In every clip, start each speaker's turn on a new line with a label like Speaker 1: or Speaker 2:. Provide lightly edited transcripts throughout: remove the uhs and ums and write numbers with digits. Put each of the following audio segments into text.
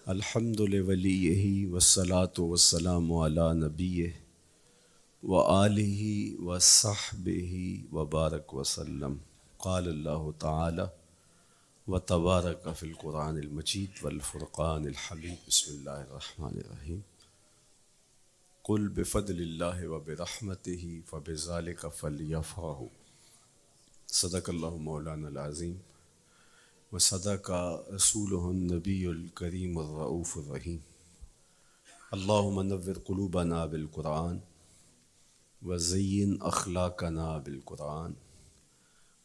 Speaker 1: الحمد لولیہ والصلاة والسلام علی نبیہ وآلہ وصحبہ وبارک وسلم۔ قال اللہ تعالی وتبارک فی القرآن المجید والفرقان الحمید۔ بسم اللہ الرحمن الرحیم۔ قل بفضل اللہ وبرحمتہ فبذلک فلیفرحوا۔ صدق اللہ مولانا العظیم وصدق رسولہ النبی الکریم الرؤوف الرحیم۔ اللہم نور قلوبنا بالقرآن وزین اخلاقنا بالقرآن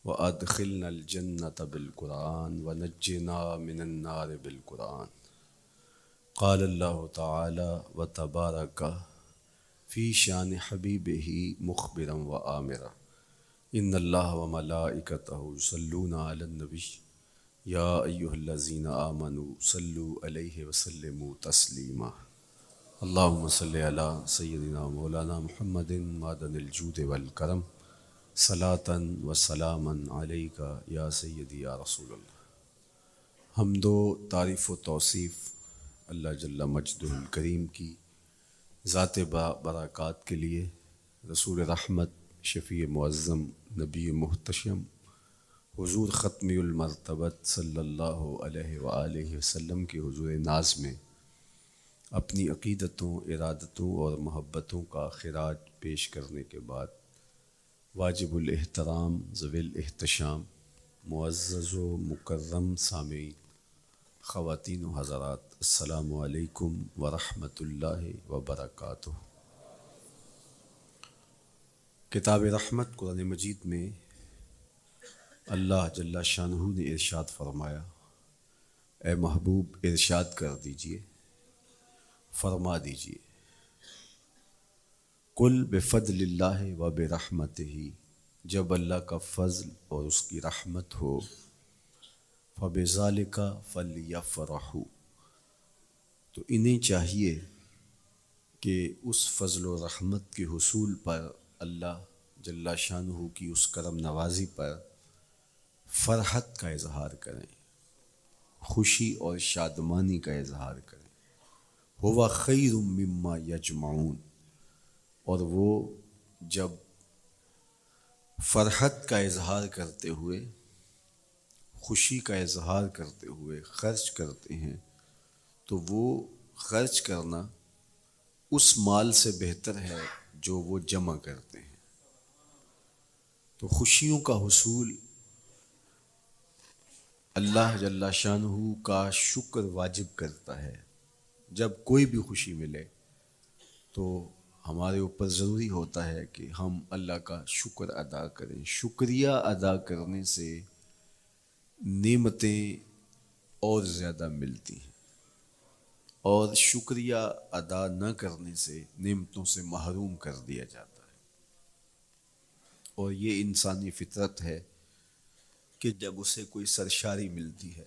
Speaker 1: وادخلنا الجنة بالقرآن ونجنا من النار بالقرآن۔ قال اللہ تعالی وتبارک فی شان حبیبہ مخبرا وآمرا ان اللہ وملائکتہ یصلون علی النبی یا ایہا الذین آمنوا صلوا علیہ وسلموا تسلیما۔ اللہم صلی علی سیدنا مولانا محمد معدن الجود والکرم صلاۃ و سلاما علیک یا سیدی یا رسول اللہ۔ حمد و تعریف و توصیف اللہ جل مجدہ الکریم کی ذات برکات کے لیے، رسول رحمت، شفیع معظم، نبی محتشم، حضور ختمی المرتبت صلی اللہ علیہ وآلہ وسلم کے حضور ناز میں اپنی عقیدتوں، ارادتوں اور محبتوں کا خراج پیش کرنے کے بعد، واجب الاحترام ذوی الاحتشام معزز و مکرم سامعین، خواتین و حضرات، السلام علیکم ورحمۃ اللہ وبرکاتہ۔ کتاب رحمت قرآن مجید میں اللہ جل شانہ نے ارشاد فرمایا، اے محبوب ارشاد کر دیجئے، فرما دیجئے، قل بفضل اللہ و برحمتہ، جب اللہ کا فضل اور اس کی رحمت ہو، فبذالک فلیفرحوا، تو انہیں چاہیے کہ اس فضل و رحمت کے حصول پر، اللہ جل شانہ کی اس کرم نوازی پر فرحت کا اظہار کریں، خوشی اور شادمانی کا اظہار کریں۔ ہوا خیر مما یجمعون، اور وہ جب فرحت کا اظہار کرتے ہوئے، خوشی کا اظہار کرتے ہوئے خرچ کرتے ہیں، تو وہ خرچ کرنا اس مال سے بہتر ہے جو وہ جمع کرتے ہیں۔ تو خوشیوں کا حصول اللہ جل شانہ کا شکر واجب کرتا ہے۔ جب کوئی بھی خوشی ملے تو ہمارے اوپر ضروری ہوتا ہے کہ ہم اللہ کا شکر ادا کریں۔ شکریہ ادا کرنے سے نعمتیں اور زیادہ ملتی ہیں، اور شکریہ ادا نہ کرنے سے نعمتوں سے محروم کر دیا جاتا ہے۔ اور یہ انسانی فطرت ہے کہ جب اسے کوئی سرشاری ملتی ہے،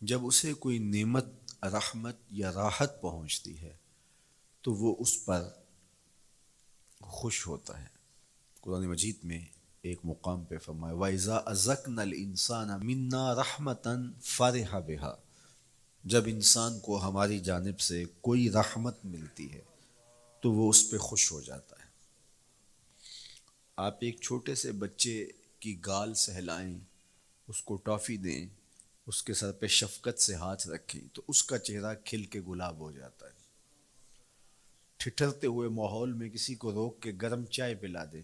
Speaker 1: جب اسے کوئی نعمت، رحمت یا راحت پہنچتی ہے، تو وہ اس پر خوش ہوتا ہے۔ قرآن مجید میں ایک مقام پہ فرمایا وَإِذَا أَذَقْنَا الْإِنسَانَ مِنَّا رَحْمَةً فَرِحَ بِهَا، جب انسان کو ہماری جانب سے کوئی رحمت ملتی ہے تو وہ اس پہ خوش ہو جاتا ہے۔ آپ ایک چھوٹے سے بچے کی گال سہلائیں، اس کو ٹافی دیں، اس کے سر پہ شفقت سے ہاتھ رکھیں تو اس کا چہرہ کھل کے گلاب ہو جاتا ہے۔ ٹھٹھرتے ہوئے ماحول میں کسی کو روک کے گرم چائے پلا دے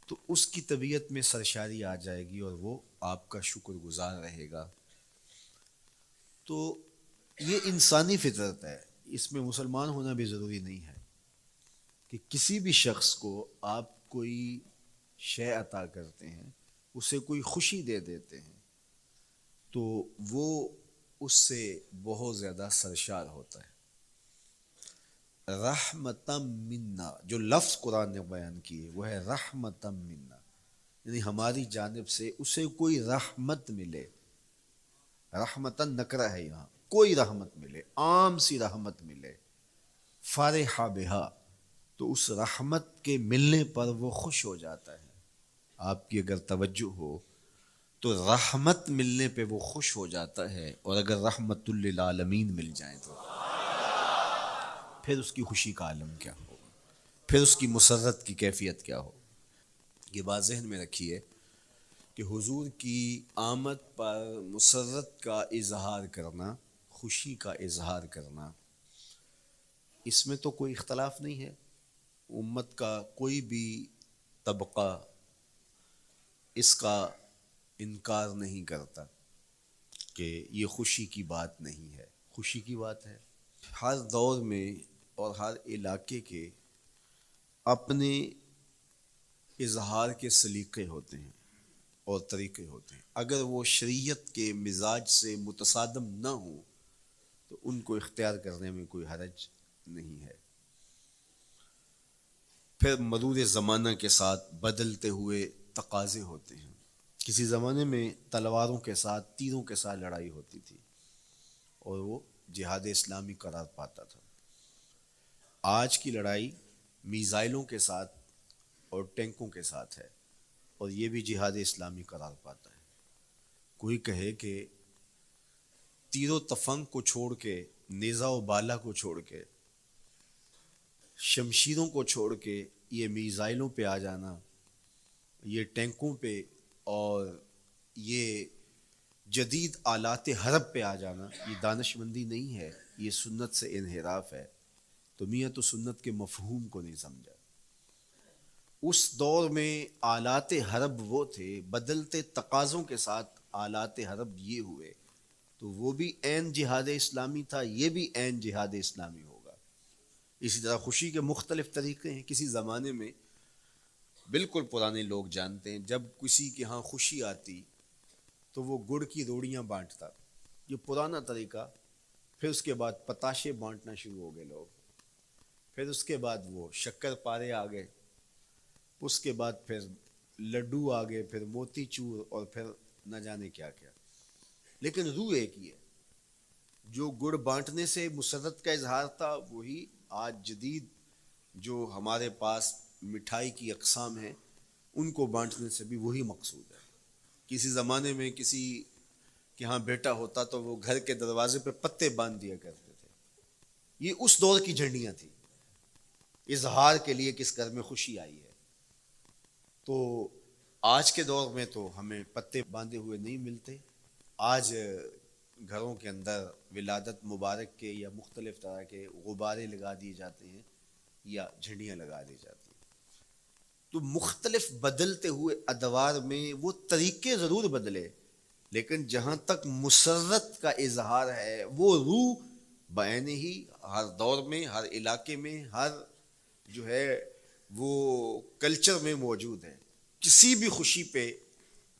Speaker 1: تو اس کی طبیعت میں سرشاری آ جائے گی اور وہ آپ کا شکر گزار رہے گا۔ تو یہ انسانی فطرت ہے، اس میں مسلمان ہونا بھی ضروری نہیں ہے کہ کسی بھی شخص کو آپ کوئی شے عطا کرتے ہیں، اسے کوئی خوشی دے دیتے ہیں، تو وہ اس سے بہت زیادہ سرشار ہوتا ہے۔ رحمتم منا، جو لفظ قرآن نے بیان کیے وہ ہے رحمتم منا، یعنی ہماری جانب سے اسے کوئی رحمت ملے۔ رحمتن نکرہ ہے یہاں، کوئی رحمت ملے، عام سی رحمت ملے، فرح بہا، تو اس رحمت کے ملنے پر وہ خوش ہو جاتا ہے۔ آپ کی اگر توجہ ہو تو رحمت ملنے پہ وہ خوش ہو جاتا ہے، اور اگر رحمت للعالمین مل جائیں تو پھر اس کی خوشی کا عالم کیا ہو، پھر اس کی مسرت کی کیفیت کیا ہو۔ یہ بات ذہن میں رکھیے کہ حضور کی آمد پر مسرت کا اظہار کرنا، خوشی کا اظہار کرنا، اس میں تو کوئی اختلاف نہیں ہے، امت کا کوئی بھی طبقہ اس کا انکار نہیں کرتا کہ یہ خوشی کی بات نہیں ہے، خوشی کی بات ہے۔ ہر دور میں اور ہر علاقے کے اپنے اظہار کے سلیقے ہوتے ہیں اور طریقے ہوتے ہیں، اگر وہ شریعت کے مزاج سے متصادم نہ ہوں تو ان کو اختیار کرنے میں کوئی حرج نہیں ہے۔ پھر مرور زمانہ کے ساتھ بدلتے ہوئے تقاضے ہوتے ہیں۔ کسی زمانے میں تلواروں کے ساتھ، تیروں کے ساتھ لڑائی ہوتی تھی اور وہ جہاد اسلامی قرار پاتا تھا۔ آج کی لڑائی میزائلوں کے ساتھ اور ٹینکوں کے ساتھ ہے اور یہ بھی جہاد اسلامی قرار پاتا ہے۔ کوئی کہے کہ تیر و تفنگ کو چھوڑ کے، نیزہ و بالا کو چھوڑ کے، شمشیروں کو چھوڑ کے یہ میزائلوں پہ آ جانا، یہ ٹینکوں پہ اور یہ جدید آلات حرب پہ آ جانا، یہ دانش مندی نہیں ہے، یہ سنت سے انحراف ہے۔ تو میاں تو سنت کے مفہوم کو نہیں سمجھا۔ اس دور میں آلات حرب وہ تھے، بدلتے تقاضوں کے ساتھ آلات حرب یہ ہوئے، تو وہ بھی عین جہاد اسلامی تھا، یہ بھی عین جہاد اسلامی ہوگا۔ اسی طرح خوشی کے مختلف طریقے ہیں۔ کسی زمانے میں بالکل پرانے لوگ جانتے ہیں، جب کسی کے ہاں خوشی آتی تو وہ گڑ کی روڑیاں بانٹتا، یہ پرانا طریقہ۔ پھر اس کے بعد پتاشے بانٹنا شروع ہو گئے لوگ، پھر اس کے بعد وہ شکر پارے آ گئے، اس کے بعد پھر لڈو آ گئے، پھر موتی چور، اور پھر نہ جانے کیا کیا۔ لیکن روح ایک ہی ہے۔ جو گڑ بانٹنے سے مسرت کا اظہار تھا، وہی آج جدید جو ہمارے پاس مٹھائی کی اقسام ہیں، ان کو بانٹنے سے بھی وہی مقصود ہے۔ کسی زمانے میں کسی کہ ہاں بیٹا ہوتا تو وہ گھر کے دروازے پہ پتے باندھ دیا کرتے تھے۔ یہ اس دور کی جھنڈیاں تھیں، اظہار کے لیے کس گھر میں خوشی آئی ہے۔ تو آج کے دور میں تو ہمیں پتے باندھے ہوئے نہیں ملتے۔ آج گھروں کے اندر ولادت مبارک کے یا مختلف طرح کے غبارے لگا دیے جاتے ہیں یا جھنڈیاں لگا دی جاتی ہیں۔ تو مختلف بدلتے ہوئے ادوار میں وہ طریقے ضرور بدلے، لیکن جہاں تک مسرت کا اظہار ہے، وہ روح بعین ہی ہر دور میں، ہر علاقے میں، ہر جو ہے وہ کلچر میں موجود ہے۔ کسی بھی خوشی پہ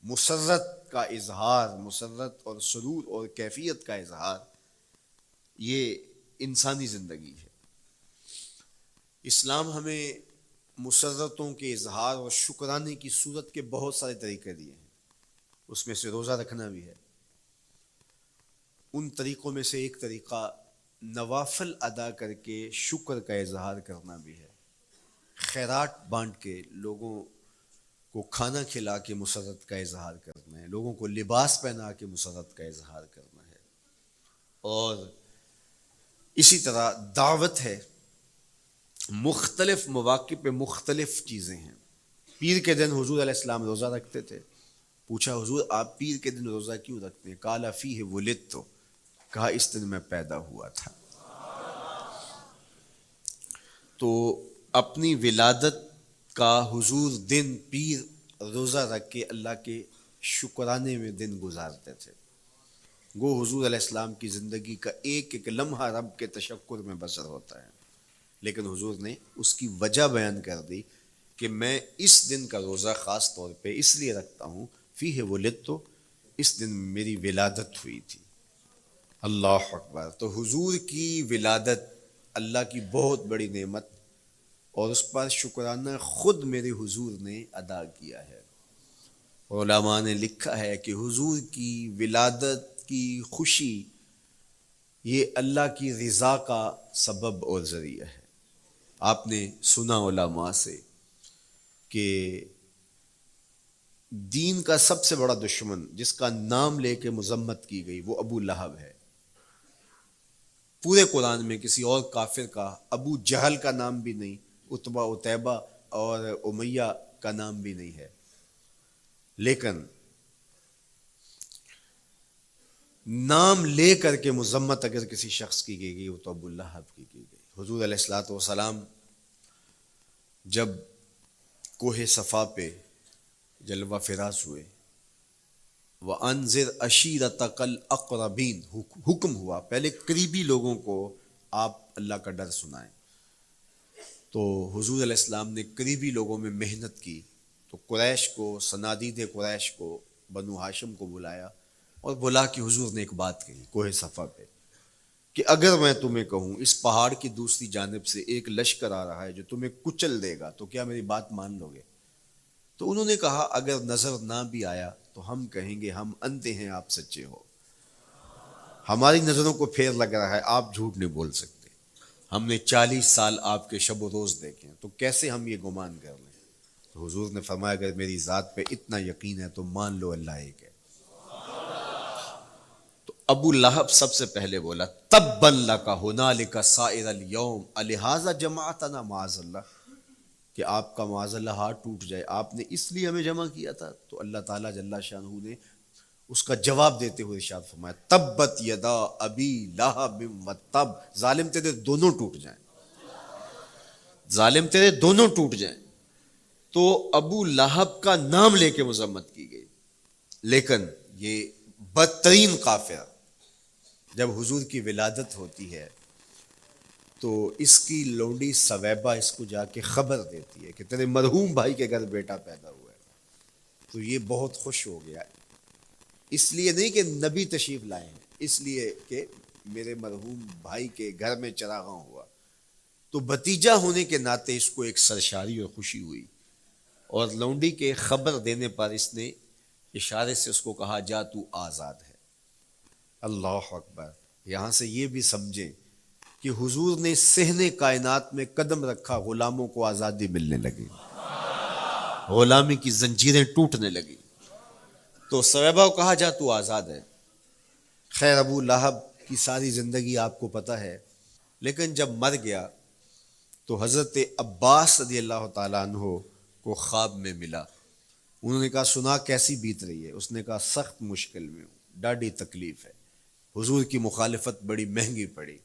Speaker 1: مسرت کا اظہار، مسرت اور سرور اور کیفیت کا اظہار، یہ انسانی زندگی ہے۔ اسلام ہمیں مسرتوں کے اظہار اور شکرانے کی صورت کے بہت سارے طریقے دیے ہیں، اس میں سے روزہ رکھنا بھی ہے۔ ان طریقوں میں سے ایک طریقہ نوافل ادا کر کے شکر کا اظہار کرنا بھی ہے۔ خیرات بانٹ کے، لوگوں کو کھانا کھلا کے مسرت کا اظہار کرنا ہے، لوگوں کو لباس پہنا کے مسرت کا اظہار کرنا ہے۔ اور اسی طرح دعوت ہے، مختلف مواقع پہ مختلف چیزیں ہیں۔ پیر کے دن حضور علیہ السلام روزہ رکھتے تھے۔ پوچھا حضور آپ پیر کے دن روزہ کیوں رکھتے ہیں؟ قال فیہ ولدت، کہا اس دن میں پیدا ہوا تھا۔ تو اپنی ولادت کا حضور دن پیر روزہ رکھ کے اللہ کے شکرانے میں دن گزارتے تھے۔ وہ حضور علیہ السلام کی زندگی کا ایک ایک لمحہ رب کے تشکر میں بسر ہوتا ہے، لیکن حضور نے اس کی وجہ بیان کر دی کہ میں اس دن کا روزہ خاص طور پہ اس لیے رکھتا ہوں، فیہ ولدت، اس دن میری ولادت ہوئی تھی۔ اللہ اکبر۔ تو حضور کی ولادت اللہ کی بہت بڑی نعمت، اور اس پر شکرانہ خود میرے حضور نے ادا کیا ہے۔ علماء نے لکھا ہے کہ حضور کی ولادت کی خوشی یہ اللہ کی رضا کا سبب اور ذریعہ ہے۔ آپ نے سنا علماء سے کہ دین کا سب سے بڑا دشمن جس کا نام لے کے مذمت کی گئی وہ ابو لہب ہے۔ پورے قرآن میں کسی اور کافر کا ابو جہل کا نام بھی نہیں، عتبہ عتیبہ اور امیہ کا نام بھی نہیں ہے، لیکن نام لے کر کے مذمت اگر کسی شخص کی گئی وہ تو ابو لہب کی گئی۔ حضور علیہ الصلوۃ والسلام جب کوہ صفا پہ جلوہ فراز ہوئے، وَأَنذِرْ عَشِيرَتَكَ الْأَقْرَبِينَ، حکم ہوا پہلے قریبی لوگوں کو آپ اللہ کا ڈر سنائیں۔ تو حضور علیہ السلام نے قریبی لوگوں میں محنت کی، تو قریش کو، صنادید قریش کو، بنو ہاشم کو بلایا اور بلا کہ حضور نے ایک بات کہی کوہ صفا پہ کہ اگر میں تمہیں کہوں اس پہاڑ کی دوسری جانب سے ایک لشکر آ رہا ہے جو تمہیں کچل دے گا تو کیا میری بات مان لو گے؟ تو انہوں نے کہا اگر نظر نہ بھی آیا تو ہم کہیں گے ہم اندھے ہیں، آپ سچے ہو، ہماری نظروں کو پھیر لگ رہا ہے، آپ جھوٹ نہیں بول سکتے، ہم نے 40 سال آپ کے شب و روز دیکھے ہیں، تو کیسے ہم یہ گمان کر لیں؟ تو حضور نے فرمایا اگر میری ذات پہ اتنا یقین ہے تو مان لو اللہ ایک ہے۔ تو ابو لہب سب سے پہلے بولا تبا لک ھنالک سائر الیوم الہذا جمعتنا، معاذ اللہ، کہ آپ کا معاذ اللہ ہاتھ ٹوٹ جائے، آپ نے اس لیے ہمیں جمع کیا تھا؟ تو اللہ تعالیٰ جل شانہ نے اس کا جواب دیتے ہوئے ارشاد فرمایا تبت یدا ابی لہب وتب، ظالم تیرے دونوں ٹوٹ جائیں، ظالم تیرے دونوں ٹوٹ جائیں۔ تو ابو لہب کا نام لے کے مذمت کی گئی، لیکن یہ بدترین کافر جب حضور کی ولادت ہوتی ہے تو اس کی لونڈی سویبہ اس کو جا کے خبر دیتی ہے کہ تیرے مرحوم بھائی کے گھر بیٹا پیدا ہوا ہے۔ تو یہ بہت خوش ہو گیا، اس لیے نہیں کہ نبی تشریف لائے ہیں، اس لیے کہ میرے مرحوم بھائی کے گھر میں چراغاں ہوا۔ تو بھتیجا ہونے کے ناطے اس کو ایک سرشاری اور خوشی ہوئی، اور لونڈی کے خبر دینے پر اس نے اشارے سے اس کو کہا جا تو آزاد ہے۔ اللہ اکبر! یہاں سے یہ بھی سمجھیں کہ حضور نے صحن کائنات میں قدم رکھا، غلاموں کو آزادی ملنے لگی، غلامی کی زنجیریں ٹوٹنے لگی۔ تو سویبہ کو کہا جا تو آزاد ہے۔ خیر ابو لہب کی ساری زندگی آپ کو پتہ ہے، لیکن جب مر گیا تو حضرت عباس رضی اللہ تعالیٰ عنہ کو خواب میں ملا۔ انہوں نے کہا سنا کیسی بیت رہی ہے؟ اس نے کہا سخت مشکل میں ہوں، ڈاڑھی تکلیف ہے، حضور کی مخالفت بڑی مہنگی پڑی،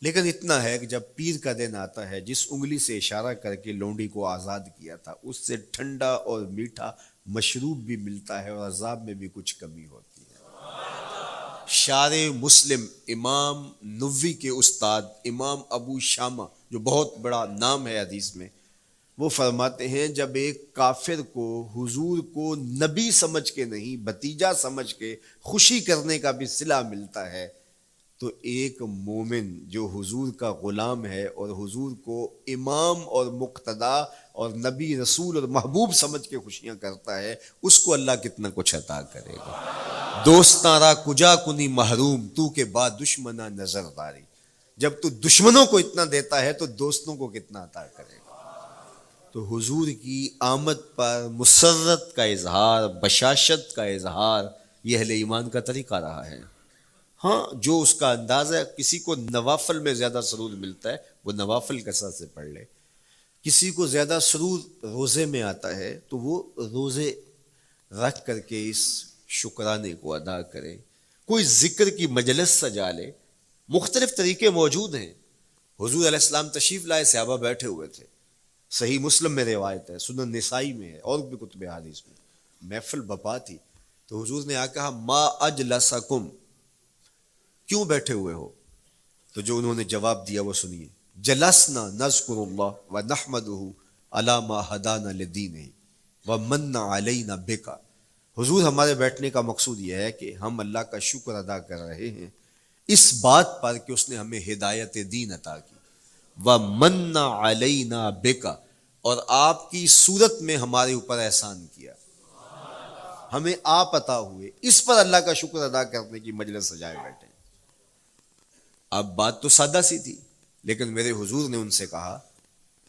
Speaker 1: لیکن اتنا ہے کہ جب پیر کا دن آتا ہے جس انگلی سے اشارہ کر کے لونڈی کو آزاد کیا تھا اس سے ٹھنڈا اور میٹھا مشروب بھی ملتا ہے اور عذاب میں بھی کچھ کمی ہوتی ہے۔ شارع مسلم امام نووی کے استاد امام ابو شامہ جو بہت بڑا نام ہے حدیث میں، وہ فرماتے ہیں جب ایک کافر کو حضور کو نبی سمجھ کے نہیں بھتیجا سمجھ کے خوشی کرنے کا بھی صلہ ملتا ہے، تو ایک مومن جو حضور کا غلام ہے اور حضور کو امام اور مقتدا اور نبی رسول اور محبوب سمجھ کے خوشیاں کرتا ہے، اس کو اللہ کتنا کچھ عطا کرے گا۔ دوستاں کجا کنی محروم تو کے بعد دشمنا نظر داری، جب تو دشمنوں کو اتنا دیتا ہے تو دوستوں کو کتنا عطا کرے گا۔ تو حضور کی آمد پر مسرت کا اظہار، بشاشت کا اظہار، یہ اہل ایمان کا طریقہ رہا ہے۔ ہاں جو اس کا انداز ہے، کسی کو نوافل میں زیادہ سرور ملتا ہے وہ نوافل کثرت سے پڑھ لے، کسی کو زیادہ سرور روزے میں آتا ہے تو وہ روزے رکھ کر کے اس شکرانے کو ادا کرے، کوئی ذکر کی مجلس سجا لے، مختلف طریقے موجود ہیں۔ حضور علیہ السلام تشریف لائے، صحابہ بیٹھے ہوئے تھے، صحیح مسلم میں روایت ہے، سنن نسائی میں ہے اور بھی کتب حدیث میں، محفل بپا تھی، تو حضور نے آ کہا ما اجلسکم، کیوں بیٹھے ہوئے ہو؟ تو جو انہوں نے جواب دیا وہ سنیے، جلسنا نذکر اللہ ونحمدہ علی ما ہدانا لدینہ ومن علینا بکا، حضور ہمارے بیٹھنے کا مقصود یہ ہے کہ ہم اللہ کا شکر ادا کر رہے ہیں اس بات پر کہ اس نے ہمیں ہدایت دین عطا کی، ومن علینا بکا، اور آپ کی صورت میں ہمارے اوپر احسان کیا، ہمیں آپ عطا ہوئے، اس پر اللہ کا شکر ادا کرنے کی مجلس سجائے بیٹھے۔ اب بات تو سادہ سی تھی، لیکن میرے حضور نے ان سے کہا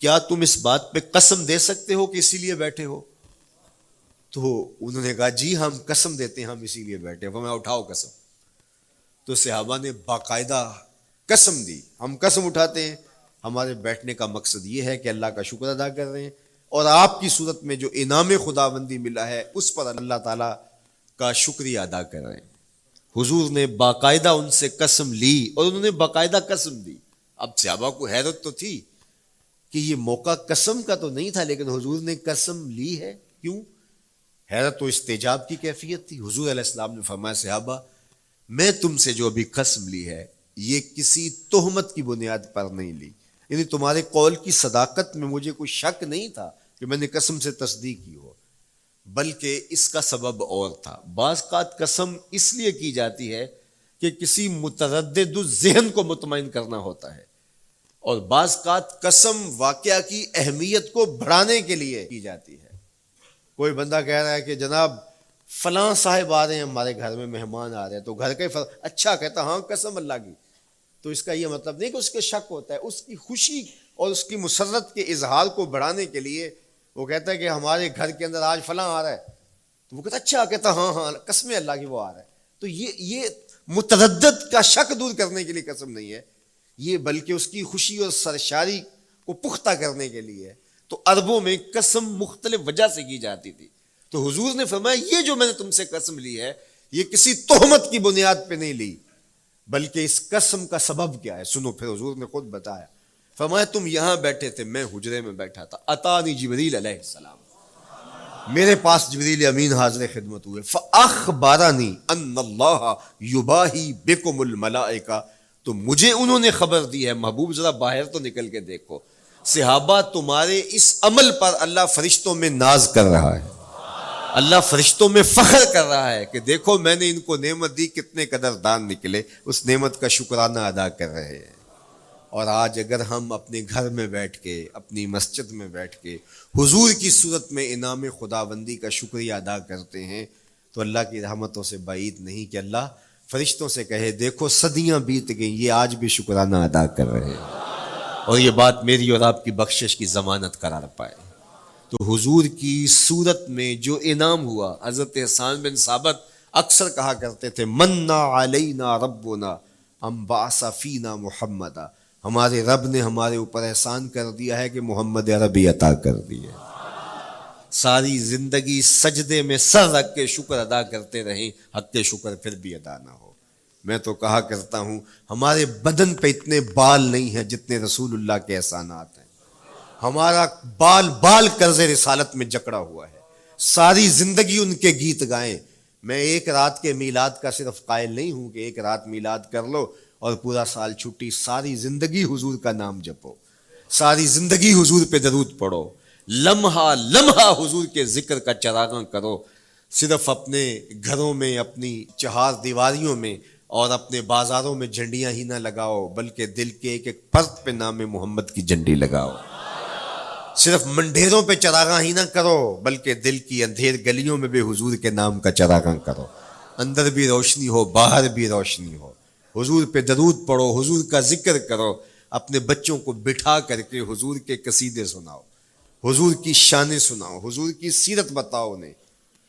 Speaker 1: کیا تم اس بات پہ قسم دے سکتے ہو کہ اسی لیے بیٹھے ہو؟ تو انہوں نے کہا جی ہم قسم دیتے ہیں، ہم اسی لیے بیٹھے. فرمایا اٹھاؤ قسم. تو صحابہ نے باقاعدہ قسم دی، ہم قسم اٹھاتے ہیں، ہمارے بیٹھنے کا مقصد یہ ہے کہ اللہ کا شکر ادا کر رہے ہیں، اور آپ کی صورت میں جو انعام خداوندی ملا ہے اس پر اللہ تعالیٰ کا شکریہ ادا کر رہے ہیں. حضور نے باقاعدہ ان سے قسم لی اور انہوں نے باقاعدہ قسم دی. اب صحابہ کو حیرت تو تھی کہ یہ موقع قسم کا تو نہیں تھا، لیکن حضور نے قسم لی ہے. کیوں؟ حیرت و استجاب کی کیفیت تھی. حضور علیہ السلام نے فرمایا صحابہ میں تم سے جو ابھی قسم لی ہے یہ کسی تہمت کی بنیاد پر نہیں لی، یعنی تمہارے قول کی صداقت میں مجھے کوئی شک نہیں تھا کہ میں نے قسم سے تصدیق کی ہو، بلکہ اس کا سبب اور تھا. بعض اوقات قسم اس لیے کی جاتی ہے کہ کسی متردد ذہن کو مطمئن کرنا ہوتا ہے، اور بعض اوقات قسم واقعہ کی اہمیت کو بڑھانے کے لیے کی جاتی ہے. کوئی بندہ کہہ رہا ہے کہ جناب فلاں صاحب آ رہے ہیں ہمارے گھر میں، مہمان آ رہے ہیں، تو گھر کا اچھا کہتا ہاں قسم اللہ کی، تو اس کا یہ مطلب نہیں کہ اس کے شک ہوتا ہے، اس کی خوشی اور اس کی مسرت کے اظہار کو بڑھانے کے لیے وہ کہتا ہے کہ ہمارے گھر کے اندر آج فلاں آ رہا ہے، تو وہ کہتا اچھا کہتا ہاں ہاں قسم اللہ کی وہ آ رہا ہے. تو یہ متردد کا شک دور کرنے کے لیے قسم نہیں ہے، یہ بلکہ اس کی خوشی اور سرشاری کو پختہ کرنے کے لیے ہے. تو عربوں میں قسم مختلف وجہ سے کی جاتی تھی. تو حضور نے فرمایا یہ جو میں نے تم سے قسم لی ہے یہ کسی تہمت کی بنیاد پہ نہیں لی، بلکہ اس قسم کا سبب کیا ہے سنو. پھر حضور نے خود بتایا، فرمایا تم یہاں بیٹھے تھے، میں حجرے میں بیٹھا تھا، اتانی جبریل علیہ السلام، میرے پاس جبریل امین حاضر خدمت ہوئے، فاخبرنی ان اللہ یباہی بکم الملائکہ، تو مجھے انہوں نے خبر دی ہے. محبوب ذرا باہر تو نکل کے دیکھو، صحابہ تمہارے اس عمل پر اللہ فرشتوں میں ناز کر رہا ہے، اللہ فرشتوں میں فخر کر رہا ہے کہ دیکھو میں نے ان کو نعمت دی، کتنے قدردان نکلے، اس نعمت کا شکرانہ ادا کر رہے ہیں. اور آج اگر ہم اپنے گھر میں بیٹھ کے، اپنی مسجد میں بیٹھ کے حضور کی صورت میں انعام خداوندی کا شکریہ ادا کرتے ہیں تو اللہ کی رحمتوں سے بعید نہیں کہ اللہ فرشتوں سے کہے دیکھو صدیاں بیت گئیں یہ آج بھی شکرانہ ادا کر رہے ہیں، اور یہ بات میری اور آپ کی بخشش کی ضمانت قرار پائے. تو حضور کی صورت میں جو انعام ہوا، حضرت حسان بن ثابت اکثر کہا کرتے تھے منا علینا ربنا ام بعث فینا محمدا، ہمارے رب نے ہمارے اوپر احسان کر دیا ہے کہ محمد عربی عطا کر دی ہے. ساری زندگی سجدے میں سر رکھ کے شکر ادا کرتے رہیں، حق کے شکر پھر بھی ادا نہ ہو. میں تو کہا کرتا ہوں ہمارے بدن پہ اتنے بال نہیں ہیں جتنے رسول اللہ کے احسانات ہیں. ہمارا بال بال قرض رسالت میں جکڑا ہوا ہے، ساری زندگی ان کے گیت گائیں. میں ایک رات کے میلاد کا صرف قائل نہیں ہوں کہ ایک رات میلاد کر لو اور پورا سال چھٹی، ساری زندگی حضور کا نام جپو، ساری زندگی حضور پہ درود پڑھو، لمحہ لمحہ حضور کے ذکر کا چراغاں کرو. صرف اپنے گھروں میں، اپنی چہار دیواریوں میں اور اپنے بازاروں میں جھنڈیاں ہی نہ لگاؤ، بلکہ دل کے ایک ایک فرد پہ نام محمد کی جھنڈی لگاؤ. صرف منڈیروں پہ چراغاں ہی نہ کرو، بلکہ دل کی اندھیر گلیوں میں بھی حضور کے نام کا چراغاں کرو. اندر بھی روشنی ہو، باہر بھی روشنی ہو. حضور پہ درود پڑھو، حضور کا ذکر کرو. اپنے بچوں کو بٹھا کر کے حضور کے قصیدے سناؤ، حضور کی شانیں سناؤ، حضور کی سیرت بتاؤ انہیں.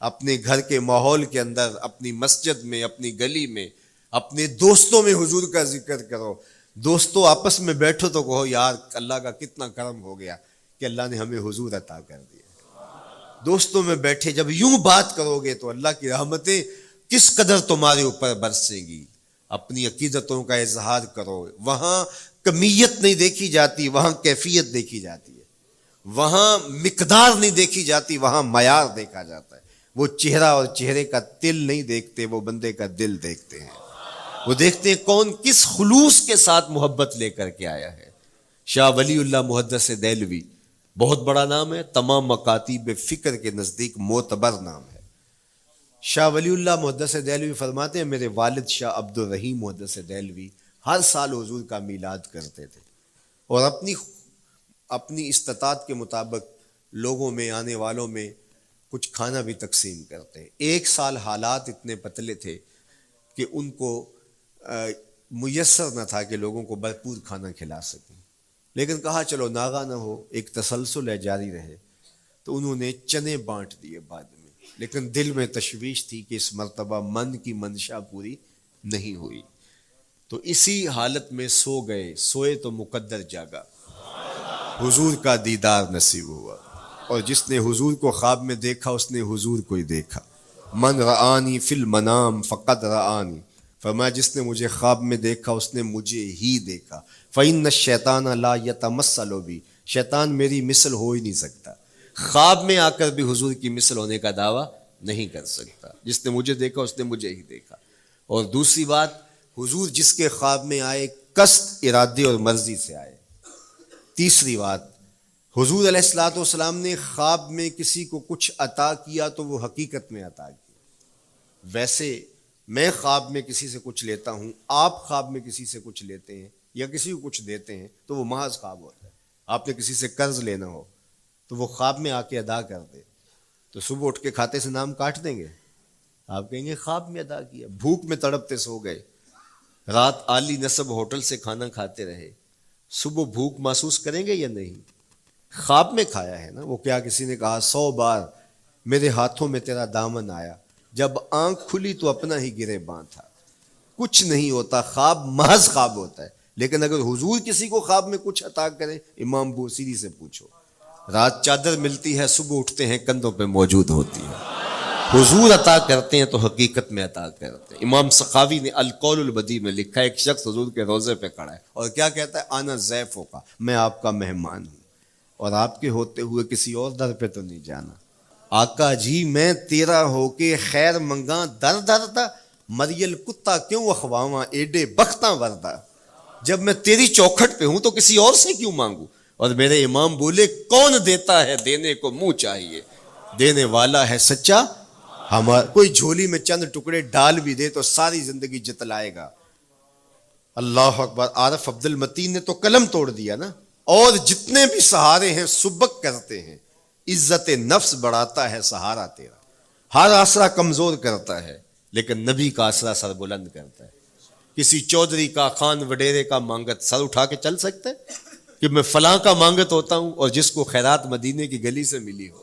Speaker 1: اپنے گھر کے ماحول کے اندر، اپنی مسجد میں، اپنی گلی میں، اپنے دوستوں میں حضور کا ذکر کرو. دوستوں آپس میں بیٹھو تو کہو یار اللہ کا کتنا کرم ہو گیا کہ اللہ نے ہمیں حضور عطا کر دیا. دوستوں میں بیٹھے جب یوں بات کرو گے تو اللہ کی رحمتیں کس قدر تمہارے اوپر برسیں گی. اپنی عقیدتوں کا اظہار کرو. وہاں کمیت نہیں دیکھی جاتی، وہاں کیفیت دیکھی جاتی ہے. وہاں مقدار نہیں دیکھی جاتی، وہاں معیار دیکھا جاتا ہے. وہ چہرہ اور چہرے کا تل نہیں دیکھتے، وہ بندے کا دل دیکھتے ہیں. وہ دیکھتے ہیں کون کس خلوص کے ساتھ محبت لے کر کے آیا ہے. شاہ ولی اللہ محدث دہلوی بہت بڑا نام ہے، تمام مکاتیب فکر کے نزدیک معتبر نام ہے. شاہ ولی اللہ محدث دہلوی فرماتے ہیں میرے والد شاہ عبد الرحیم محدث دہلوی ہر سال حضور کا میلاد کرتے تھے، اور اپنی استطاعت کے مطابق لوگوں میں، آنے والوں میں کچھ کھانا بھی تقسیم کرتے. ایک سال حالات اتنے پتلے تھے کہ ان کو میسر نہ تھا کہ لوگوں کو بھرپور کھانا کھلا سکیں، لیکن کہا چلو ناغہ نہ ہو، ایک تسلسل ہے جاری رہے، تو انہوں نے چنے بانٹ دیے بعد میں. لیکن دل میں تشویش تھی کہ اس مرتبہ من کی منشا پوری نہیں ہوئی، تو اسی حالت میں سو گئے، سوئے تو مقدر جاگا، حضور کا دیدار نصیب ہوا، اور جس نے حضور کو خواب میں دیکھا اس نے حضور کو ہی دیکھا۔ من رآنی فی المنام فقد رآنی، فرمایا جس نے مجھے خواب میں دیکھا اس نے مجھے ہی دیکھا۔ فإن الشیطان لا یتمثل بی، شیطان میری مثل ہو ہی نہیں سکتا، خواب میں آ کر بھی حضور کی مثل ہونے کا دعویٰ نہیں کر سکتا، جس نے مجھے دیکھا اس نے مجھے ہی دیکھا۔ اور دوسری بات، حضور جس کے خواب میں آئے قصد، ارادے اور مرضی سے آئے۔ تیسری بات، حضور علیہ الصلوۃ والسلام نے خواب میں کسی کو کچھ عطا کیا تو وہ حقیقت میں عطا کیا۔ ویسے میں خواب میں کسی سے کچھ لیتا ہوں، آپ خواب میں کسی سے کچھ لیتے ہیں یا کسی کو کچھ دیتے ہیں تو وہ محض خواب ہوتا ہے۔ آپ نے کسی سے قرض لینا ہو تو وہ خواب میں آ کے ادا کر دے تو صبح اٹھ کے کھاتے سے نام کاٹ دیں گے؟ آپ کہیں گے خواب میں ادا کیا۔ بھوک میں تڑپتے سو گئے، رات عالی نسب ہوٹل سے کھانا کھاتے رہے، صبح بھوک محسوس کریں گے یا نہیں؟ خواب میں کھایا ہے نا۔ وہ کیا کسی نے کہا 100 بار میرے ہاتھوں میں تیرا دامن آیا، جب آنکھ کھلی تو اپنا ہی گرے باں تھا۔ کچھ نہیں ہوتا، خواب محض خواب ہوتا ہے۔ لیکن اگر حضور کسی کو خواب میں کچھ عطا کریں، امام بوصیری سے پوچھو، رات چادر ملتی ہے، صبح اٹھتے ہیں کندھوں پہ موجود ہوتی ہے۔ حضور عطا کرتے ہیں تو حقیقت میں عطا کرتے ہیں۔ امام سخاوی نے القول البدیع میں لکھا ہے، ایک شخص حضور کے روضے پہ کھڑا ہے اور کیا کہتا ہے؟ آنا ضیفوں کا، میں آپ کا مہمان ہوں، اور آپ کے ہوتے ہوئے کسی اور در پہ تو نہیں جانا۔ آقا جی میں تیرا ہو کے خیر منگاں در در دا، مریل کتا کیوں اخواواں ایڈے بختاں وردہ، جب میں تیری چوکھٹ پہ ہوں تو کسی اور سے کیوں مانگوں؟ اور میرے امام بولے کون دیتا ہے دینے کو منہ چاہیے، دینے والا ہے سچا ہمارا۔ کوئی جھولی میں چند ٹکڑے ڈال بھی دے تو ساری زندگی جتلائے گا۔ اللہ اکبر۔ عارف عبد المتین نے تو قلم توڑ دیا نا۔ اور جتنے بھی سہارے ہیں سبک کرتے ہیں، عزت نفس بڑھاتا ہے سہارا تیرا، ہر آسرا کمزور کرتا ہے لیکن نبی کا آسرا سر بلند کرتا ہے۔ کسی چودھری کا، خان وڈیرے کا مانگت سر اٹھا کے چل سکتے کہ میں فلاں کا مانگت ہوتا ہوں اور جس کو خیرات مدینے کی گلی سے ملی ہو؟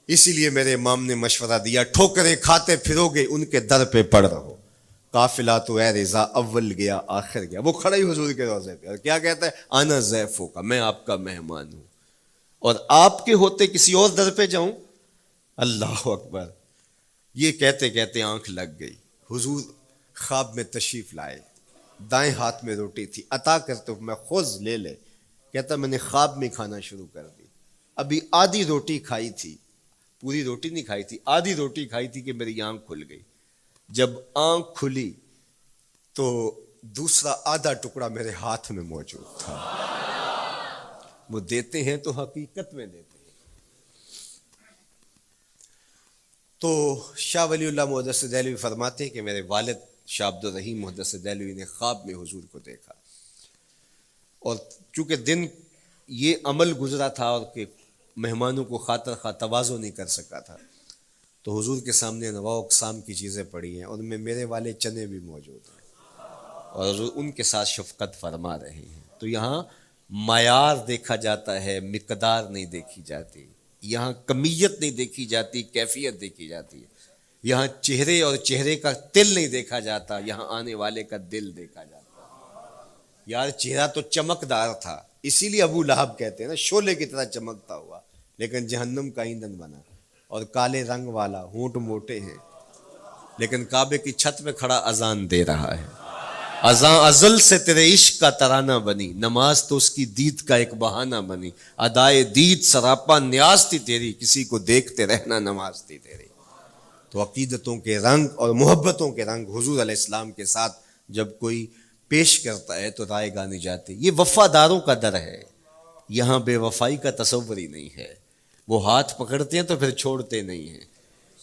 Speaker 1: اسی لیے میرے امام نے مشورہ دیا، ٹھوکریں کھاتے پھرو گے ان کے در پہ پڑ رہو، قافلہ تو اے رضا اول گیا آخر گیا۔ وہ کھڑا ہی حضور کے روضے پہ اور کیا کہتا ہے؟ آنا ضیفوں کا، میں آپ کا مہمان ہوں، اور آپ کے ہوتے کسی اور در پہ جاؤں؟ اللہ اکبر۔ یہ کہتے کہتے آنکھ لگ گئی۔ حضور خواب میں تشریف لائے، دائیں ہاتھ میں روٹی تھی، عطا کرتے ہوئے میں خذ لے لے، کہتا میں نے خواب میں کھانا شروع کر دی، ابھی آدھی روٹی کھائی تھی، پوری روٹی نہیں کھائی تھی، آدھی روٹی کھائی تھی کہ میری آنکھ کھل گئی۔ جب آنکھ کھلی تو دوسرا آدھا ٹکڑا میرے ہاتھ میں موجود تھا۔ وہ دیتے ہیں تو حقیقت میں دیتے ہیں۔ تو شاہ ولی اللہ محدث دہلوی فرماتے ہیں کہ میرے والد شاہ عبد الرحیم محدث دہلوی نے خواب میں حضور کو دیکھا، اور چونکہ دن یہ عمل گزرا تھا اور کہ مہمانوں کو خاطر خواہ تواضع نہیں کر سکا تھا، تو حضور کے سامنے نواع اقسام کی چیزیں پڑی ہیں، ان میں میرے والے چنے بھی موجود ہیں، اور حضور ان کے ساتھ شفقت فرما رہے ہیں۔ تو یہاں معیار دیکھا جاتا ہے، مقدار نہیں دیکھی جاتی، یہاں کمیت نہیں دیکھی جاتی، کیفیت دیکھی جاتی ہے۔ یہاں چہرے اور چہرے کا تل نہیں دیکھا جاتا، یہاں آنے والے کا دل دیکھا جاتا۔ یار چہرہ تو چمکدار تھا، اسی لیے ابو لہب کہتے ہیں نا شعلے کی طرح چمکتا ہوا، لیکن جہنم کا ایندھن بنا، اور کالے رنگ والا، ہونٹ موٹے ہیں، لیکن کعبے کی چھت میں کھڑا اذان دے رہا ہے۔ اذان ازل سے تیرے عشق کا ترانہ بنی، نماز تو اس کی دید کا ایک بہانہ بنی، ادائے دید سراپا نیاز تھی تیری، کسی کو دیکھتے رہنا نماز تھی تیری۔ تو عقیدتوں کے رنگ اور محبتوں کے رنگ حضور علیہ السلام کے ساتھ جب کوئی پیش کرتا ہے تو رائے گانی جاتی۔ یہ وفاداروں کا در ہے، یہاں بے وفائی کا تصور ہی نہیں ہے۔ وہ ہاتھ پکڑتے ہیں تو پھر چھوڑتے نہیں ہیں،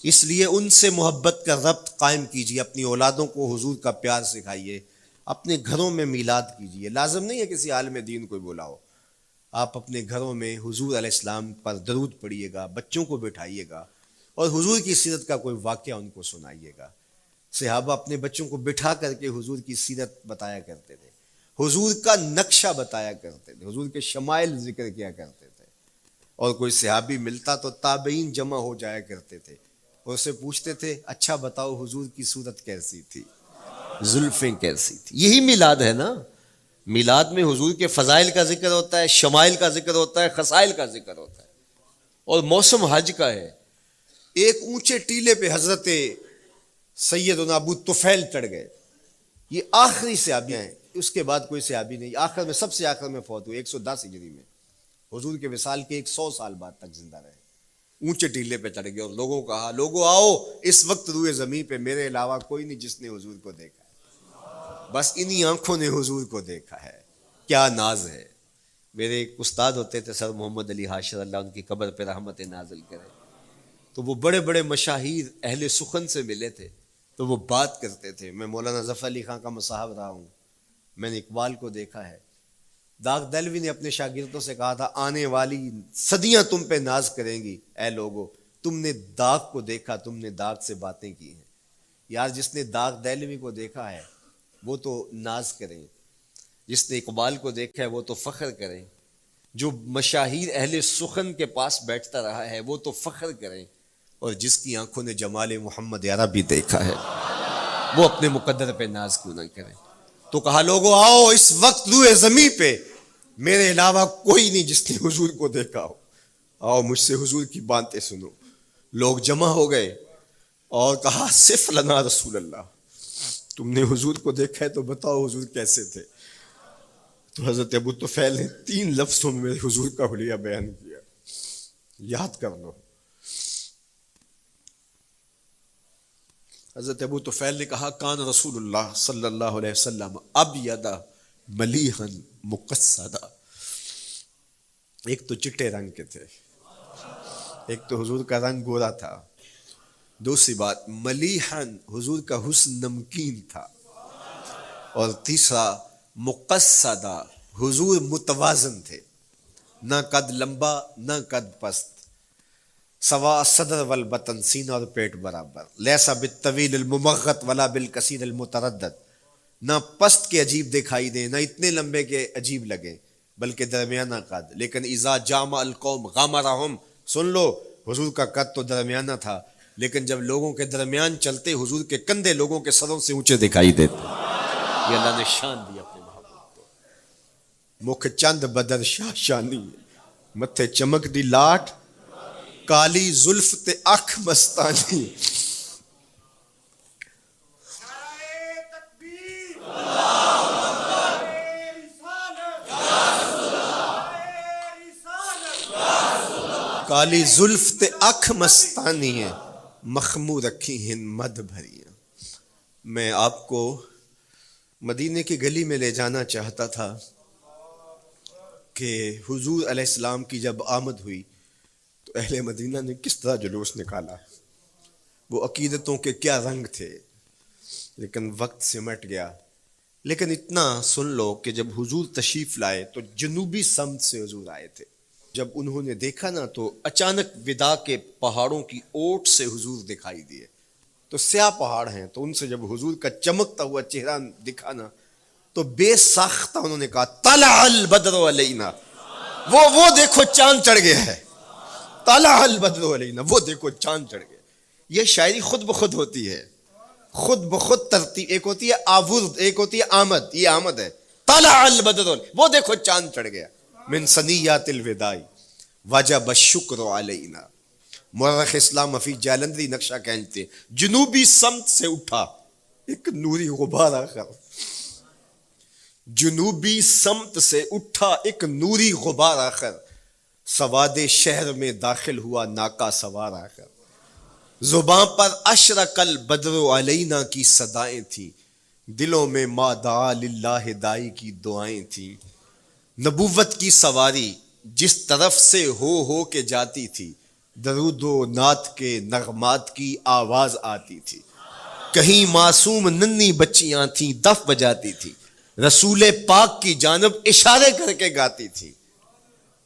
Speaker 1: اس لیے ان سے محبت کا ربط قائم کیجیے، اپنی اولادوں کو حضور کا پیار سکھائیے، اپنے گھروں میں میلاد کیجیے۔ لازم نہیں ہے کسی عالم دین کو بلاؤ، آپ اپنے گھروں میں حضور علیہ السلام پر درود پڑھیے گا، بچوں کو بٹھائیے گا اور حضور کی سیرت کا کوئی واقعہ ان کو سنائیے گا۔ صحابہ اپنے بچوں کو بٹھا کر کے حضور کی سیرت بتایا کرتے تھے، حضور کا نقشہ بتایا کرتے تھے، حضور کے شمائل ذکر کیا کرتے تھے۔
Speaker 2: اور کوئی صحابی ملتا تو تابعین جمع ہو جایا کرتے تھے اور اسے پوچھتے تھے اچھا بتاؤ حضور کی صورت کیسی تھی، زلفیں کیسی تھی. یہی میلاد ہے نا. میلاد میں حضور کے فضائل کا ذکر ہوتا ہے، شمائل کا ذکر ہوتا ہے، خصائل کا ذکر ہوتا ہے. اور موسم حج کا ہے. ایک اونچے ٹیلے پہ حضرت سیدنا ابو طفیل چڑھ گئے. یہ آخری صحابی ہیں، اس کے بعد کوئی صحابی نہیں. آخر میں سب سے آخر میں فوت ہوئے 110 ہجری میں. حضور کے وصال کے 100 سال بعد تک زندہ رہے. اونچے ٹیلے پہ چڑھ گئے اور لوگوں کو کہا لوگوں آؤ، اس وقت روئے زمین پہ میرے علاوہ کوئی نہیں جس نے حضور کو دیکھا ہے. بس انہی آنکھوں نے حضور کو دیکھا ہے. کیا ناز ہے. میرے ایک استاد ہوتے تھے سر محمد علی حاشر، اللہ ان کی قبر پہ رحمت نازل کرے. تو وہ بڑے بڑے مشاہیر اہل سخن سے ملے تھے تو وہ بات کرتے تھے. میں مولانا ظفر علی خان کا مصاحب رہا ہوں، میں نے اقبال کو دیکھا ہے. داغ دہلوی نے اپنے شاگردوں سے کہا تھا آنے والی صدیاں تم پہ ناز کریں گی اے لوگو، تم نے داغ کو دیکھا، تم نے داغ سے باتیں کی ہیں. یار جس نے داغ دہلوی کو دیکھا ہے وہ تو ناز کریں، جس نے اقبال کو دیکھا ہے وہ تو فخر کریں، جو مشاہیر اہل سخن کے پاس بیٹھتا رہا ہے وہ تو فخر کریں، اور جس کی آنکھوں نے جمال محمد عربی دیکھا ہے وہ اپنے مقدر پہ ناز کیوں نہ کریں. تو کہا لوگوں آؤ، اس وقت روئے زمین پہ میرے علاوہ کوئی نہیں جس نے حضور کو دیکھا ہو، آؤ مجھ سے حضور کی باتیں سنو. لوگ جمع ہو گئے اور کہا صف لنا رسول اللہ، تم نے حضور کو دیکھا ہے تو بتاؤ حضور کیسے تھے. تو حضرت ابو طفیل نے 3 لفظوں میں میرے حضور کا حلیہ بیان کیا، یاد کر لو. حضرت ابو طفیل نے کہا کان رسول اللہ صلی اللہ علیہ وسلم ابیض ملیحا مقصدا. ایک تو چٹے رنگ کے تھے، ایک تو حضور کا رنگ گورا تھا. دوسری بات ملیحا، حضور کا حسن نمکین تھا. اور تیسرا مقصدا، حضور متوازن تھے، نہ قد لمبا نہ قد پست، سوا صدر والبطن، سینہ اور پیٹ برابر. لیسا بالطویل الممغط ولا بالکثیر المتردد، نہ پست کے عجیب دکھائی دیں نہ اتنے لمبے کے عجیب لگیں بلکہ درمیانہ قد. لیکن اذا جامع القوم غامرہم، سن لو حضور کا قد تو درمیانہ تھا لیکن جب لوگوں کے درمیان چلتے حضور کے کندھے لوگوں کے سروں سے اونچے دکھائی دیتے. یہ اللہ نے شان دی اپنے محبوب کو. مکھ چند بدر شاہ شانی، متھے چمک دی لاٹ، کالی زلف تے اکھ مستانی. کالی زلف تے اکھ مستانی ہے، مخمور رکھی ہیں مد بھریاں. میں آپ کو مدینے کی گلی میں لے جانا چاہتا تھا کہ حضور علیہ السلام کی جب آمد ہوئی تو اہل مدینہ نے کس طرح جلوس نکالا، وہ عقیدتوں کے کیا رنگ تھے. لیکن وقت سمٹ گیا. لیکن اتنا سن لو کہ جب حضور تشریف لائے تو جنوبی سمت سے حضور آئے تھے. جب انہوں نے دیکھا نا تو اچانک ودا کے پہاڑوں کی اوٹ سے حضور دکھائی دیے. تو سیاہ پہاڑ ہیں تو ان سے جب حضور کا چمکتا ہوا چہرہ دکھا نا تو بے ساختہ انہوں نے کہا طلع البدر علینا، وہ دیکھو چاند چڑھ گیا ہے. طلع البدر علینا، وہ دیکھو چاند چڑھ گیا. یہ شاعری خود بخود ہوتی ہے، خود بخود ترتیب. ایک ہوتی ہے آورد، ایک ہوتی ہے آمد. یہ آمد ہے. طلع البدر، وہ دیکھو چاند چڑھ گیا. من ثنیات الوداع وجب الشکر علینا. مورخ اسلام حفیظ جالندری نقشہ کھینچتے جنوبی سمت سے اٹھا ایک نوری غبار آخر. جنوبی سمت سے اٹھا ایک نوری غبار آخر، سواد شہر میں داخل ہوا ناکا سوار آخر. زباں پر اشرق البدر علینا کی صدائیں تھیں، دلوں میں ما دعا للہ دائی کی دعائیں تھیں. نبوت کی سواری جس طرف سے ہو کے جاتی تھی، درود و نعت کے نغمات کی آواز آتی تھی. کہیں معصوم ننھی بچیاں تھیں دف بجاتی تھی، رسول پاک کی جانب اشارے کر کے گاتی تھی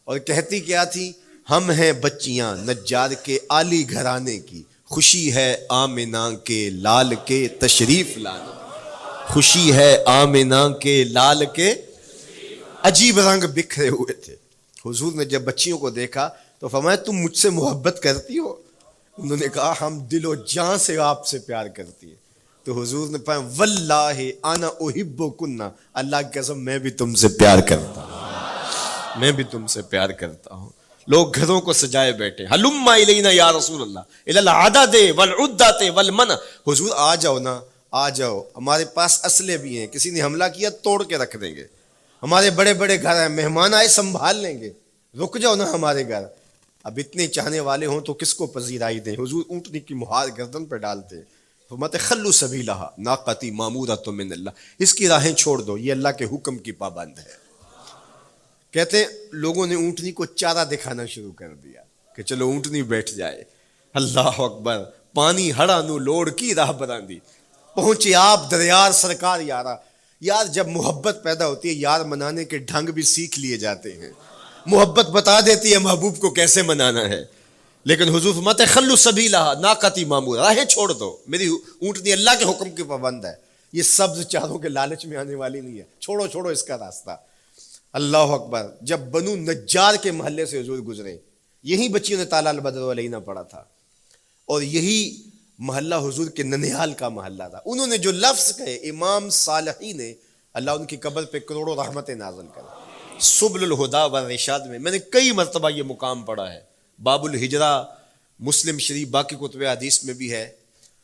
Speaker 2: اور کہتی کیا تھی؟ ہم ہیں بچیاں نجار کے عالی گھرانے کی، خوشی ہے آمنہ کے لال کے تشریف لانے. خوشی ہے آمنہ کے لال کے. عجیب رنگ بکھرے ہوئے تھے. حضور نے جب بچیوں کو دیکھا تو فرمایا تم مجھ سے محبت کرتی ہو؟ انہوں نے کہا ہم دل و جان سے آپ سے پیار کرتی ہیں. تو حضور نے فرمایا واللہ انا احبکن، اللہ کی قسم میں بھی تم سے پیار کرتا ہوں، میں بھی تم سے پیار کرتا ہوں. لوگ گھروں کو سجائے بیٹھے، ہلم الینا یا رسول اللہ الی العدد والعدۃ والمن، حضور آ جاؤ نا، آ جاؤ، ہمارے پاس اسلحے بھی ہیں، کسی نے حملہ کیا توڑ کے رکھ دیں گے، ہمارے بڑے بڑے گھر ہیں، مہمان آئے سنبھال لیں گے، رک جاؤ نا ہمارے گھر. اب اتنے چاہنے والے ہوں تو کس کو پذیرائی دیں؟ حضور اونٹنی کی مہار گردن پہ ڈالتے، فرماتے خلو سبیلہا ناقتی مامورۃ من اللہ، اس کی راہیں چھوڑ دو، یہ اللہ کے حکم کی پابند ہے. کہتے ہیں لوگوں نے اونٹنی کو چارہ دکھانا شروع کر دیا کہ چلو اونٹنی بیٹھ جائے. اللہ اکبر، پانی ہڑا نو لوڑ کی راہ براندی، پہنچے آپ دریار سرکار یارا. یار جب محبت پیدا ہوتی ہے یار منانے کے ڈھنگ بھی سیکھ لیے جاتے ہیں، محبت بتا دیتی ہے محبوب کو کیسے منانا ہے. لیکن حضور فرماتے خلو سبیلہا ناقتی مامور، راہیں چھوڑ دو، میری اونٹنی اللہ کے حکم کی پابند ہے، یہ سبز چاروں کے لالچ میں آنے والی نہیں ہے، چھوڑو چھوڑو اس کا راستہ. اللہ اکبر، جب بنو نجار کے محلے سے حضور گزرے، یہی بچیوں نے تالا البدر علینا پڑھا تھا، اور یہی محلہ حضور کے ننیال کا محلہ تھا. انہوں نے جو لفظ کہے، امام صالحی نے، اللہ ان کی قبر پہ کروڑوں رحمتیں نازل کرے. سبل الہدا والرشاد میں نے کئی مرتبہ یہ مقام پڑھا ہے، باب الہجرہ مسلم شریف باقی کتب حدیث میں بھی ہے،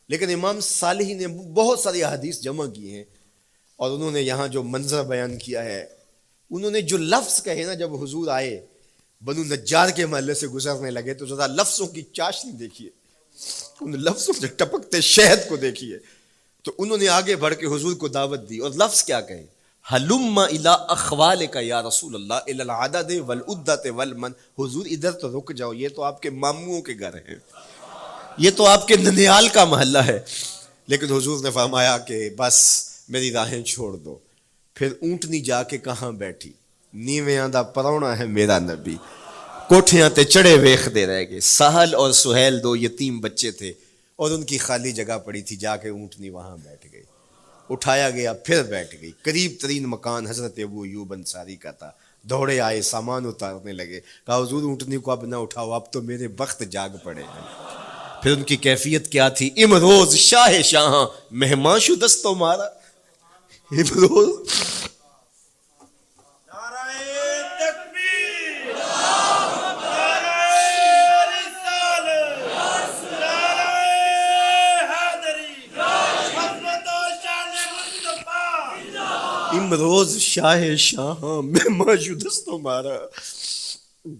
Speaker 2: لیکن امام صالحی نے بہت ساری حدیث جمع کی ہیں، اور انہوں نے یہاں جو منظر بیان کیا ہے، انہوں نے جو لفظ کہے نا، جب حضور آئے بنو نجار کے محلے سے گزرنے لگے تو ذرا لفظوں کی چاشنی دیکھیے، ان لفظوں سے ٹپکتے شہد کو دیکھیے. تو انہوں نے آگے بڑھ کے حضور کو دعوت دی، اور لفظ کیا کہے، ہلم الی اخوالک یا رسول اللہ الی العدد والعدۃ والمن، حضور ادھر تو رک جاؤ، یہ تو آپ کے ماموں کے گھر ہیں، یہ تو آپ کے ننیال کا محلہ ہے. لیکن حضور نے فرمایا کہ بس میری راہیں چھوڑ دو. پھر اونٹنی جا کے کہاں بیٹھی، نیویاں دا پرونا ہے میرا نبی، کوٹھیاں تے چڑھے ویخ دے رہ گئے. سہل اور سہیل دو یتیم بچے تھے، اور ان کی خالی جگہ پڑی تھی، جا کے اونٹنی وہاں بیٹھ گئی. اٹھایا گیا پھر بیٹھ گئی. قریب ترین مکان حضرت ابو ایوب انصاری کا تھا. دوڑے آئے، سامان اتارنے لگے، کہا حضور اونٹنی کو اب نہ اٹھاؤ، اب تو میرے بخت جاگ پڑے ہیں. پھر ان کی کیفیت کیا تھی، امروز شاہ شاہاں مہمان شو دستو مارا. امروز امروز شاہ شاہاں مہمان شدست و مارا،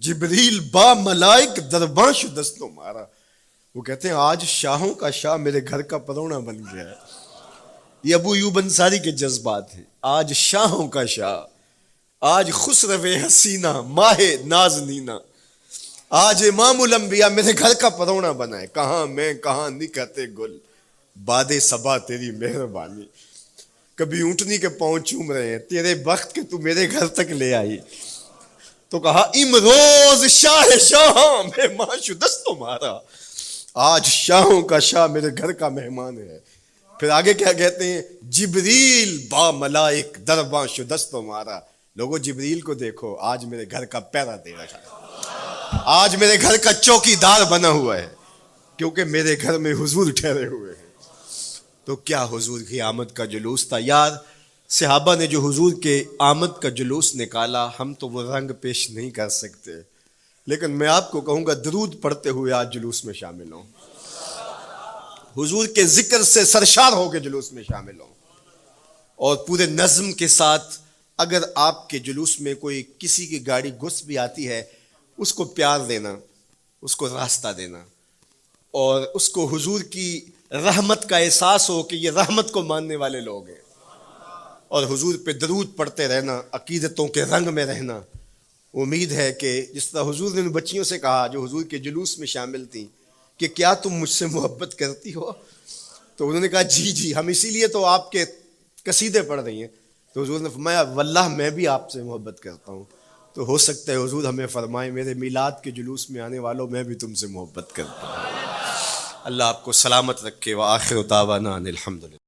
Speaker 2: جبریل با ملائک درباں شدست و مارا. وہ کہتے ہیں آج شاہوں کا شاہ میرے گھر کا پرونا بن گیا ہے. یہ ابو ایوب انصاری کے جذبات ہیں. آج شاہوں کا شاہ، آج خسرو حسینہ ماہ نازنینہ، آج امام الانبیاء میرے گھر کا پرونا بنا ہے. کہاں میں کہاں نکھتے گل، باد صبا تیری مہربانی. کبھی اونٹنی کے پاؤں چوم رہے ہیں، تیرے بخت کے تو میرے گھر تک لے آئی. تو کہا امروز شاہ شاہاں مہمان شدست و مارا، آج شاہوں کا شاہ میرے گھر کا مہمان ہے. پھر آگے کیا کہتے ہیں، جبریل با ملائک درباں شدست و مارا. لوگوں جبریل کو دیکھو، آج میرے گھر کا پہرا دے رکھا ہے، آج میرے گھر کا چوکی دار بنا ہوا ہے، کیونکہ میرے گھر میں حضور ٹھہرے ہوئے ہیں. تو کیا حضور کی آمد کا جلوس تھا یار. صحابہ نے جو حضور کے آمد کا جلوس نکالا، ہم تو وہ رنگ پیش نہیں کر سکتے، لیکن میں آپ کو کہوں گا درود پڑھتے ہوئے آج جلوس میں شامل ہوں، حضور کے ذکر سے سرشار ہو کے جلوس میں شامل ہوں، اور پورے نظم کے ساتھ. اگر آپ کے جلوس میں کوئی کسی کی گاڑی گھس بھی آتی ہے، اس کو پیار دینا، اس کو راستہ دینا، اور اس کو حضور کی رحمت کا احساس ہو کہ یہ رحمت کو ماننے والے لوگ ہیں، اور حضور پہ درود پڑھتے رہنا، عقیدتوں کے رنگ میں رہنا. امید ہے کہ جس طرح حضور نے ان بچیوں سے کہا جو حضور کے جلوس میں شامل تھیں کہ کیا تم مجھ سے محبت کرتی ہو، تو انہوں نے کہا جی جی، ہم اسی لیے تو آپ کے قصیدے پڑھ رہی ہیں. تو حضور نے فرمایا واللہ میں بھی آپ سے محبت کرتا ہوں. تو ہو سکتا ہے حضور ہمیں فرمائیں میرے میلاد کے جلوس میں آنے والوں میں بھی تم سے محبت کرتا ہوں. اللہ آپ کو سلامت رکھے. وآخر دعوانا ان الحمدللہ.